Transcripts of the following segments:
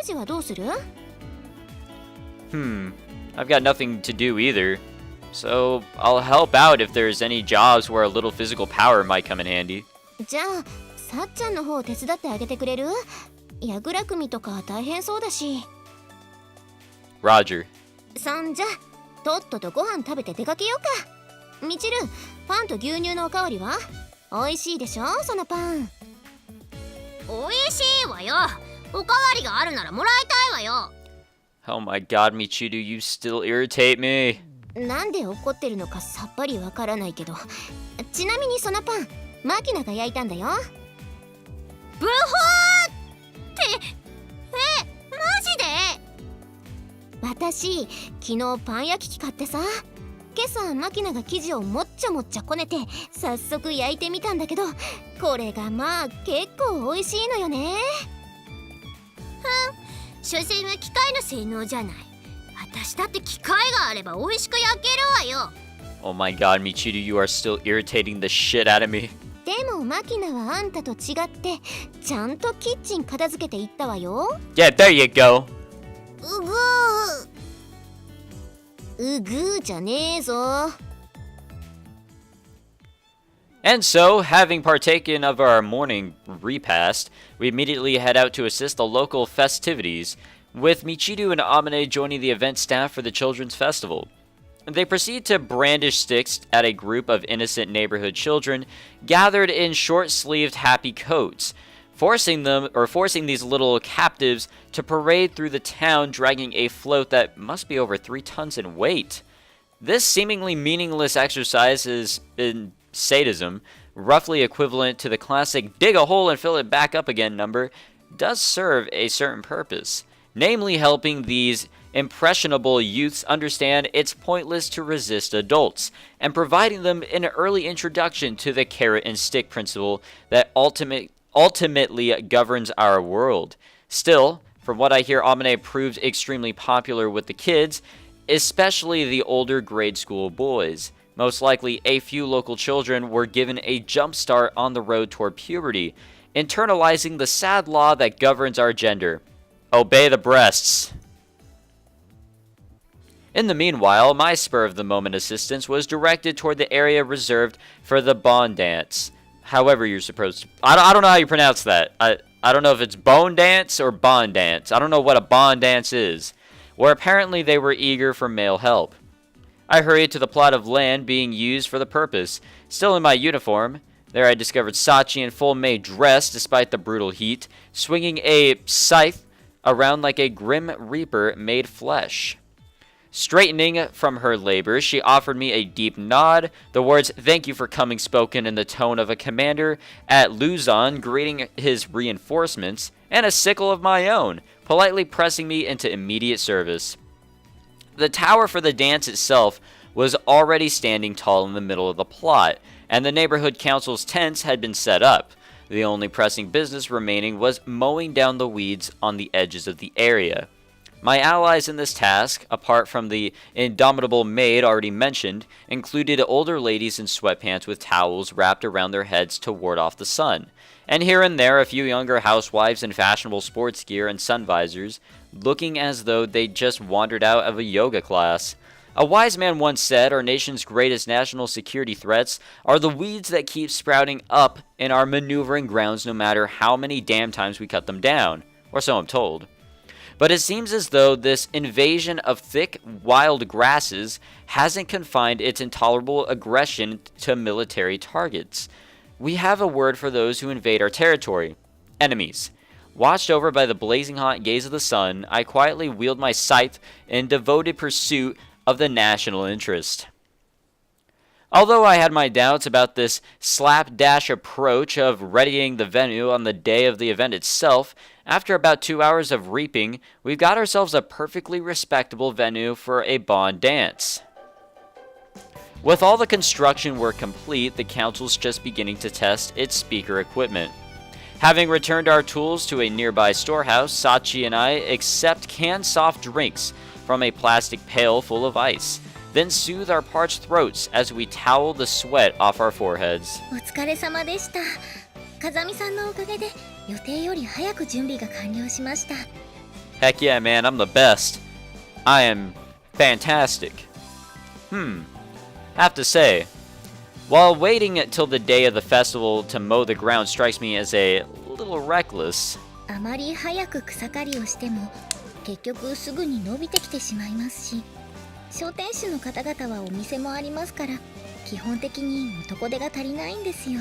事はどうする？ I've got nothing to do either. So, I'll help out if there's any jobs where a little physical power might come in handy. じゃあ、さっちゃんの方手伝ってあげてくれる？やぐら組とか大変そうだし。Roger. そんじゃ、とっととご飯食べて出かけようか。みちる、パンと牛乳のおかわりは？美味しいでしょ、そのパン。美味しいわよ。おかわりがあるならもらいたいわよ。Oh my god, Michiru, you still irritate me. なんで怒ってるのかさっぱりわからないけど。ちなみにそのパン、マキナが焼いたんだよ。ブホーって、マジで？私、昨日パン焼き器買ってさ、今朝マキナが生地をもっちゃもっちゃこねて早速焼いてみたんだけど、これがまあ結構美味しいのよね。所詮は機械の性能じゃない。私だって機械があれば美味しく焼けるわよ。 Oh my god, Michiru, you are still irritating the shit out of me. でもマキナはあんたと違ってちゃんとキッチン片付けていったわよ。Yeah, there you go. うぐーじゃねえぞ。And so, having partaken of our morning repast, we immediately head out to assist the local festivities, with Michiru and Amane joining the event staff for the Children's Festival. They proceed to brandish sticks at a group of innocent neighborhood children gathered in short-sleeved happy coats, forcing these little captives to parade through the town dragging a float that must be over 3 tons in weight. This seemingly meaningless exercise is in sadism, roughly equivalent to the classic dig a hole and fill it back up again number, does serve a certain purpose, namely helping these impressionable youths understand it's pointless to resist adults, and providing them an early introduction to the carrot and stick principle that ultimately governs our world. Still, from what I hear, Amane proved extremely popular with the kids, especially the older grade school boys. Most likely, a few local children were given a jump start on the road toward puberty, internalizing the sad law that governs our gender. Obey the breasts. In the meanwhile, my spur-of-the-moment assistance was directed toward the area reserved for the bond dance. However you're supposed to... I don't know how you pronounce that. I don't know if it's bone dance or bond dance. I don't know what a bond dance is. Where apparently they were eager for male help. I hurried to the plot of land being used for the purpose. Still in my uniform, there I discovered Sachi in full May dress despite the brutal heat, swinging a scythe around like a grim reaper made flesh. Straightening from her labors, she offered me a deep nod, the words "thank you for coming" spoken in the tone of a commander at Luzon greeting his reinforcements, and a sickle of my own, politely pressing me into immediate service. The tower for the dance itself was already standing tall in the middle of the plot, and the neighborhood council's tents had been set up. The only pressing business remaining was mowing down the weeds on the edges of the area. My allies in this task, apart from the indomitable maid already mentioned, included older ladies in sweatpants with towels wrapped around their heads to ward off the sun, and here and there a few younger housewives in fashionable sports gear and sun visors, looking as though they'd just wandered out of a yoga class. A wise man once said our nation's greatest national security threats are the weeds that keep sprouting up in our maneuvering grounds no matter how many damn times we cut them down, or so I'm told. But it seems as though this invasion of thick, wild grasses hasn't confined its intolerable aggression to military targets. We have a word for those who invade our territory: enemies. Watched over by the blazing hot gaze of the sun, I quietly wield my scythe in devoted pursuit of the national interest. Although I had my doubts about this slapdash approach of readying the venue on the day of the event itself, after about 2 hours of reaping, we've got ourselves a perfectly respectable venue for a bond dance. With all the construction work complete, the council's just beginning to test its speaker equipment. Having returned our tools to a nearby storehouse, Sachi and I accept canned soft drinks from a plastic pail full of ice, then soothe our parched throats as we towel the sweat off our foreheads. お疲れ様でした。風見さんのおかげで予定より早く準備が完了しました。Heck yeah, man, I'm the best. I am fantastic. Have to say, while waiting until the day of the festival to mow the ground strikes me as a little reckless. あまり早く草刈りをしても結局すぐに伸びてきてしまいますし、商店主の方々はお店もありますから基本的に男手が足りないんですよ。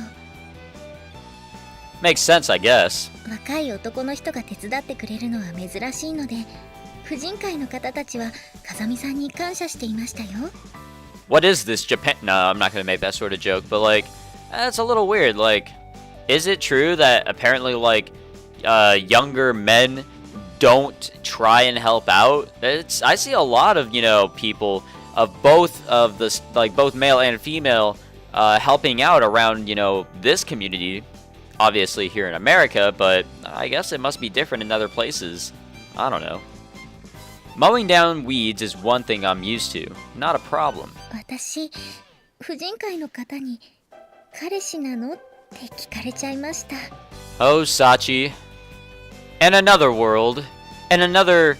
Makes sense, I guess. 若い男の人が手伝ってくれるのは珍しいので、婦人会の方たちは風見さんに感謝していましたよ。 What is this Japan? No, I'm not gonna make that sort of joke, but like, that's a little weird. Like, is it true that apparently like younger men don't try and help out? I see a lot of, you know, people of both of the like both male and female helping out around, you know, this community. Obviously here in America, but I guess it must be different in other places. I don't know. Mowing down weeds is one thing I'm used to. Not a problem. 私、婦人会の方に彼氏なのって聞かれちゃいました。 Oh, Sachi. In another world, in another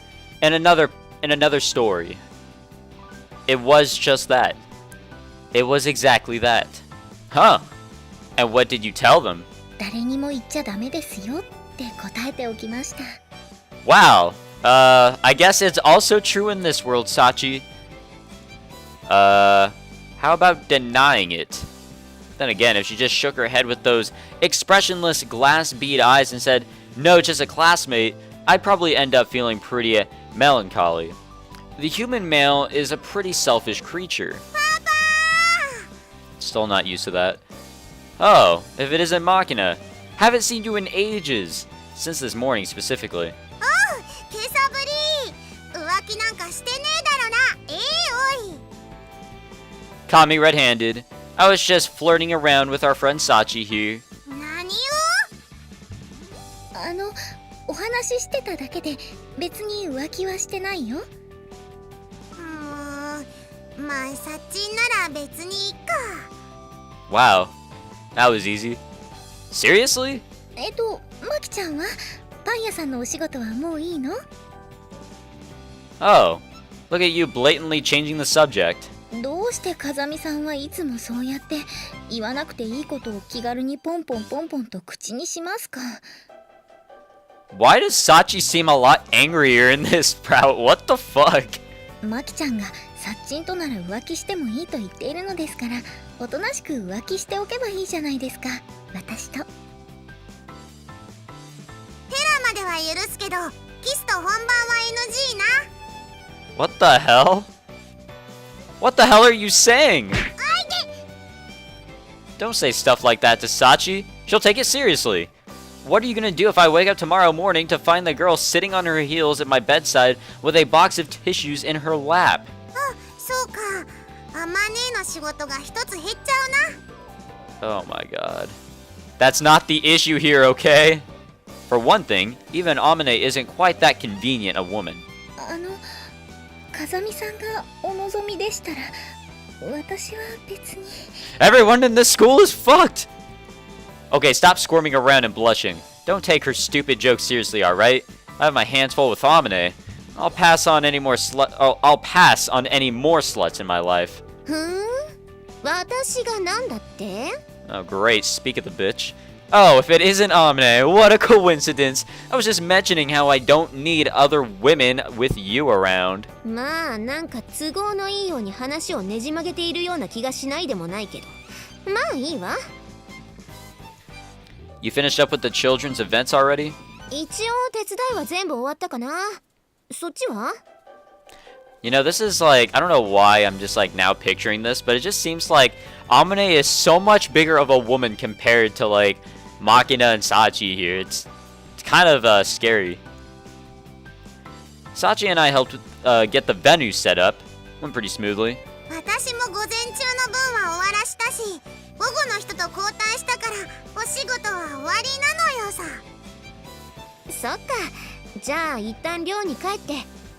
story. It was just that. It was exactly that. Huh. And what did you tell them? 誰にも言っちゃダメですよって答えておきました。 Wow. I guess it's also true in this world, Sachi. How about denying it? Then again, if she just shook her head with those expressionless glass bead eyes and said, no, just a classmate, I'd probably end up feeling pretty melancholy. The human male is a pretty selfish creature. Papa! Still not used to that. Oh, if it isn't Machina. Haven't seen you in ages. Since this morning specifically. Oh, 今朝ぶり。浮気なんかしてねえだろな。おい。 Caught me red-handed. I was just flirting around with our friend Sachi here. 何を？お話ししてただけで別に浮気はしてないよ。まあ、サチンなら別にいいか。 Wow, that was easy. Seriously? マキちゃんはパン屋さんのお仕事はもういいの？ Oh, look at you blatantly changing the subject. どうして風見さんはいつもそうやって言わなくていいことを気軽にポンポンポンポンと口にしますか？ Why does Sachi seem a lot angrier in this sprout? What the fuck? マキちゃんがサッチンとなら浮気してもいいと言っているのですから、おとなしく浮気しておけばいいじゃないですか、私と。テラまでは許すけど、キスと本番は NG な。 What the hell? What the hell are you saying? Don't say stuff like that to Sachi. She'll take it seriously. What are you gonna do if I wake up tomorrow morning to find the girl sitting on her heels at my bedside with a box of tissues in her lap? そうか。あまねえの仕事が一つ減っちゃうな。 Oh my god. That's not the issue here, okay? For one thing, even Amane isn't quite that convenient a woman. 風見さんがお望みでしたら、私は別に。 Everyone in this school is fucked! Okay, stop squirming around and blushing. Don't take her stupid jokes seriously, alright? I have my hands full with Amane. I'll pass on any more sluts in my life. 私がなんだって？ Oh, great. Speak of the bitch. Oh, if it isn't Amane, what a coincidence. I was just mentioning how I don't need other women with you around. まあなんか都合のいいように話をねじ曲げているような気がしないでもないけど、まあいいわ。 You finished up with the children's events already? 一応手伝いは全部終わったかな。そっちは？ You know, this is like, I don't know why I'm just like now picturing this, but it just seems like Amane is so much bigger of a woman compared to like Machina and Sachi here. It's kind of scary. Sachi and I helped get the venue set up. Went pretty smoothly. 私も午前中の分は終わらしたし、午後の人と交代したからお仕事は終わりなのよさ。そっか。じゃあ一旦寮に帰って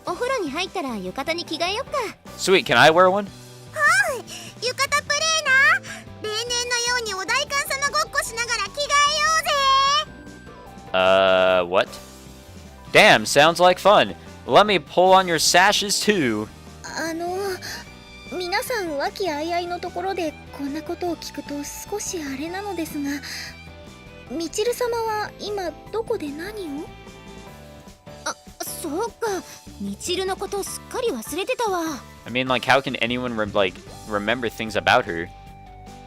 お風呂に入ったら浴衣に着替えよっか。 Sweet, can I wear one? はい、浴衣プレーな。例年のようにお代官様ごっこしながら着替えようぜ。 What? Damn, sounds like fun. Let me pull on your sashes too. 皆さん和気あいあいのところでこんなことを聞くと少しあれなのですが、みちる様は今どこで何を？そうか、みちるのことすっかり忘れてたわ。 I mean, like, how can anyone remember things about her?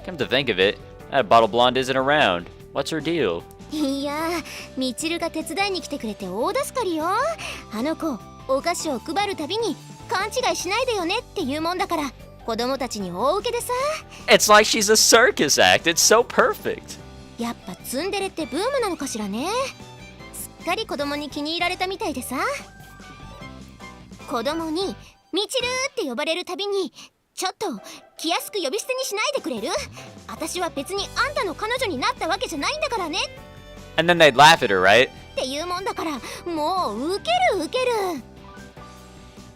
Come to think of it, that bottle blonde isn't around. What's her deal? いやー、みちるが手伝いに来てくれて大助かりよ。あの子、お菓子を配るたびに勘違いしないでよねって言うもんだから、子供たちに大受けでさ。 It's like she's a circus act. It's so perfect. やっぱツンデレってブームなのかしらね。すっかり子供に気に入られたみたいでさ。子供にみちるって呼ばれるたびに、ちょっと気安く呼び捨てにしないでくれる？私は別にあんたの彼女になったわけじゃないんだからね。 And then they'd laugh at her, right? って言うもんだから、もうウケるウケる。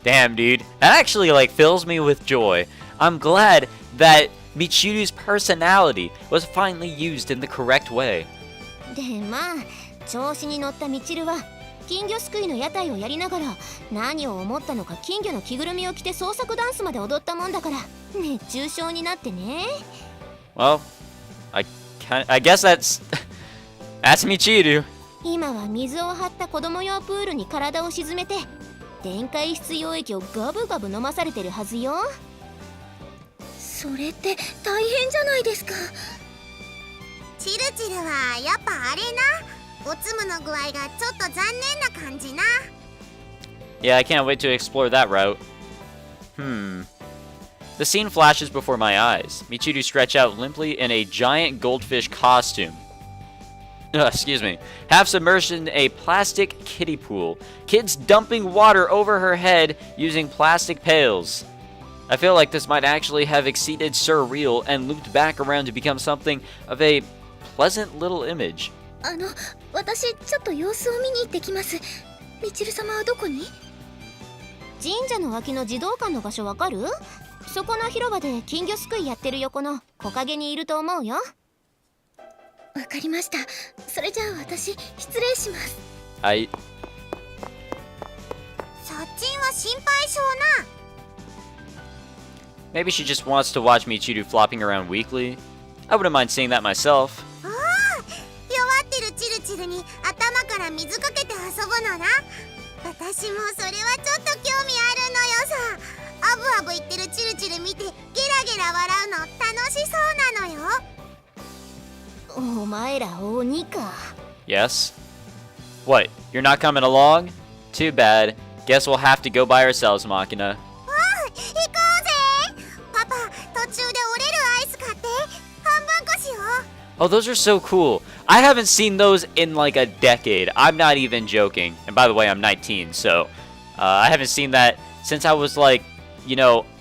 Damn, dude. That actually, like, fills me with joy. I'm glad that Michiru's personality was finally used in the correct way. でまあ、調子に乗ったみちるは金魚すくいの屋台をやりながら、何を思ったのか金魚の着ぐるみを着て創作ダンスまで踊ったもんだから、熱中症になってね。 Well, I guess that's Michiru. 今は水を張った子供用プールに体を沈めて、電解質溶液をガブガブ飲まされてるはずよ。それって大変じゃないですか。チルチルはやっぱあれな、おつむの具合がちょっと残念な感じな。 Yeah, I can't wait to explore that route. The scene flashes before my eyes. Michiru stretched out limply in a giant goldfish costume. Excuse me. Half submerged in a plastic kiddie pool. Kids dumping water over her head using plastic pails. I feel like this might actually have exceeded surreal and looped back around to become something of a pleasant little image. 私ちょっと様子を見に行ってきます。みちる様はどこに？神社の脇の児童館の場所わかる？そこの広場で金魚すくいやってる横の木陰にいると思うよ。わかりました。それじゃあ私失礼します。そっちんは心配性な。 Maybe she just wants to watch Michiru flopping around weakly. I wouldn't mind seeing that myself. 弱ってるチルチルに頭から水かけて遊ぶのな。私もそれはちょっと興味あるのよさ。アブアブ言ってるチルチル見てゲラゲラ笑うの楽しそうなのよ。お前ら鬼か。 Yes? What? You're not coming along? Too bad. Guess we'll have to go by ourselves, Machina. 行こうぜ。パパ、途中で折れるアイス買って半分こしよう。 Oh, those are so cool. I haven't seen those in like a decade. I'm not even joking. And by the way, I'm 19, so I haven't seen that since I was like,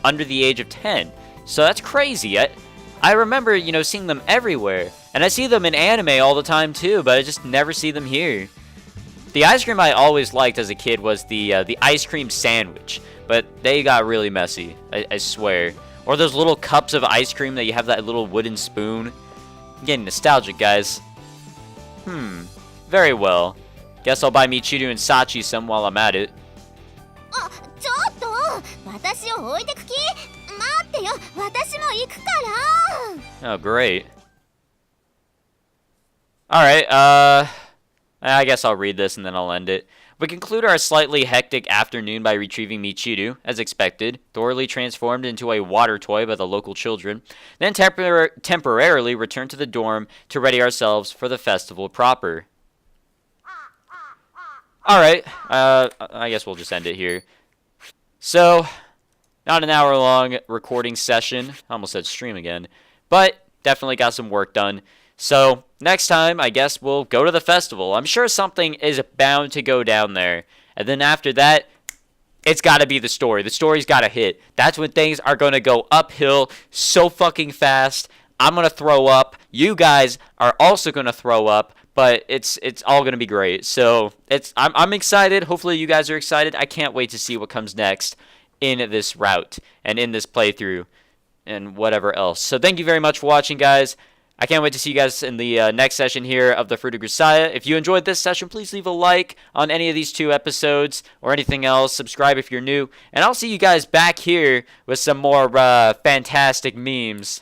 under the age of 10. So that's crazy. I remember, seeing them everywhere. And I see them in anime all the time too, but I just never see them here. The ice cream I always liked as a kid was the ice cream sandwich, but they got really messy, I swear. Or those little cups of ice cream that you have that little wooden spoon. I'm getting nostalgic, guys. Very well. Guess I'll buy Michiru and Sachi some while I'm at it. あ、ちょっと私を置いてく気？待ってよ、私も行くから。 Oh, great. Alright, I guess I'll read this and then I'll end it. We conclude our slightly hectic afternoon by retrieving Michiru, as expected, thoroughly transformed into a water toy by the local children, then temporarily return to the dorm to ready ourselves for the festival proper. Alright, I guess we'll just end it here. So, not an hour-long recording session. I almost said stream again. But, definitely got some work done. So, next time, I guess we'll go to the festival. I'm sure something is bound to go down there. And then after that, it's got to be the story. The story's got to hit. That's when things are going to go uphill so fucking fast. I'm going to throw up. You guys are also going to throw up. But it's all going to be great. So, I'm excited. Hopefully you guys are excited. I can't wait to see what comes next in this route and in this playthrough and whatever else. So, thank you very much for watching, guys. I can't wait to see you guys in the next session here of the Fruit of Grisaia. If you enjoyed this session, please leave a like on any of these 2 episodes or anything else. Subscribe if you're new. And I'll see you guys back here with some more fantastic memes.